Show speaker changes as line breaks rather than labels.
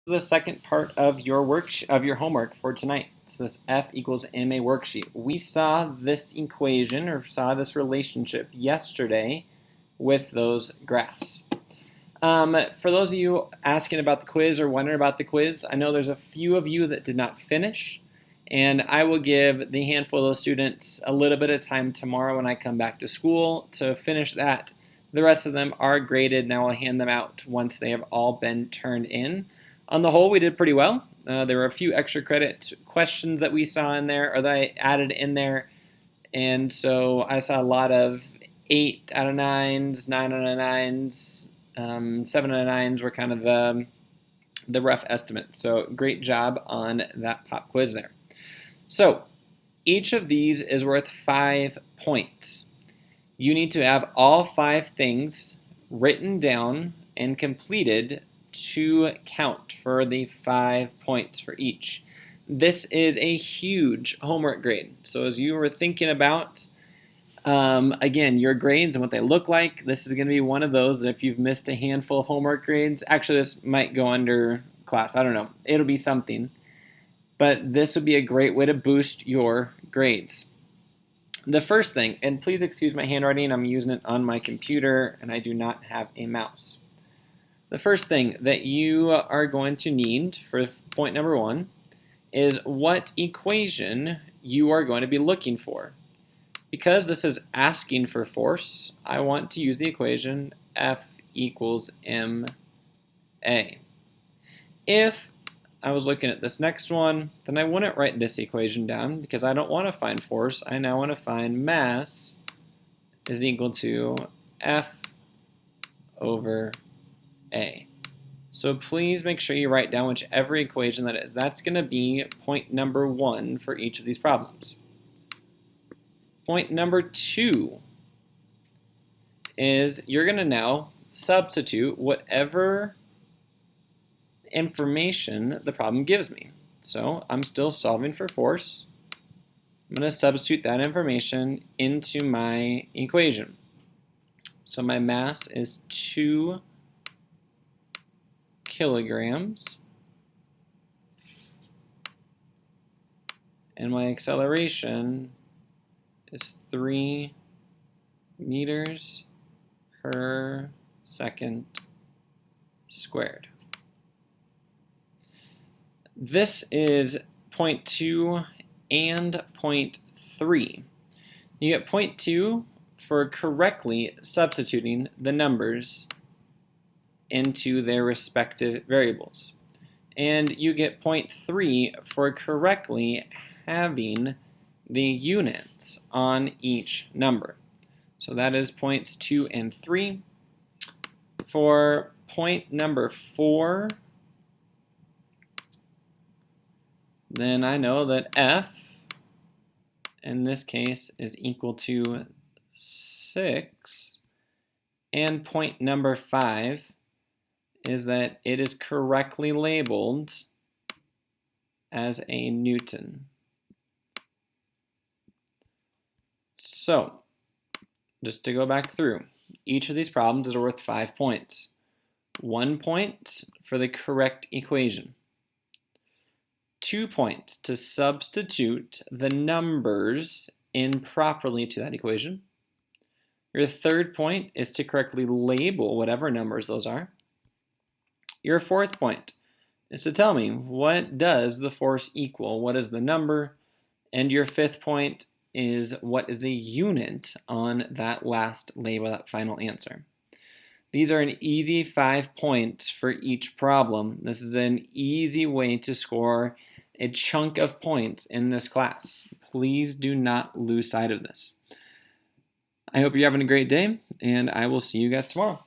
The second part of your homework for tonight. So this F equals ma worksheet. We saw this equation or saw this relationship yesterday with those graphs. For those of you asking about the quiz or wondering about the quiz, I know there's a few of you that did not finish, and I will give the handful of those students a little bit of time tomorrow when I come back to school to finish that. The rest of them are graded, and I will hand them out once they have all been turned in. On the whole, we did pretty well. There were a few extra credit questions that we saw in there, or that I added in there, and so I saw a lot of 8 out of 9s, 9 out of 9s, 7 out of 9s were kind of the rough estimate. So great job on that pop quiz there. So each of these is worth 5 points. You need to have all 5 things written down and completed to count for the 5 points for each. This is a huge homework grade. So as you were thinking about, again, your grades and what they look like, this is going to be one of those that if you've missed a handful of homework grades, actually this might go under class, I don't know, it'll be something. But this would be a great way to boost your grades. The first thing, and please excuse my handwriting, I'm using it on my computer and I do not have a mouse. The first thing that you are going to need for point number 1 is what equation you are going to be looking for. Because this is asking for force, I want to use the equation F equals ma. If I was looking at this next one, then I wouldn't write this equation down because I don't want to find force. I now want to find mass is equal to F over A. So please make sure you write down whichever equation that is. That's going to be point number 1 for each of these problems. Point number 2 is you're going to now substitute whatever information the problem gives me. So I'm still solving for force. I'm going to substitute that information into my equation. So my mass is 2 kilograms, and my acceleration is 3 meters per second squared. This is point 2 and point 3. You get point 2 for correctly substituting the numbers into their respective variables. And you get point 3 for correctly having the units on each number. So that is points 2 and 3. For point number 4, then I know that F in this case is equal to 6, and point number 5 is that it is correctly labeled as a Newton. So, just to go back through, each of these problems is worth 5 points. 1 point for the correct equation. 2 points to substitute the numbers in properly to that equation. Your third point is to correctly label whatever numbers those are. Your fourth point is to tell me what does the force equal, what is the number, and your fifth point is what is the unit on that last label, that final answer. These are an easy 5 points for each problem. This is an easy way to score a chunk of points in this class. Please do not lose sight of this. I hope you're having a great day, and I will see you guys tomorrow.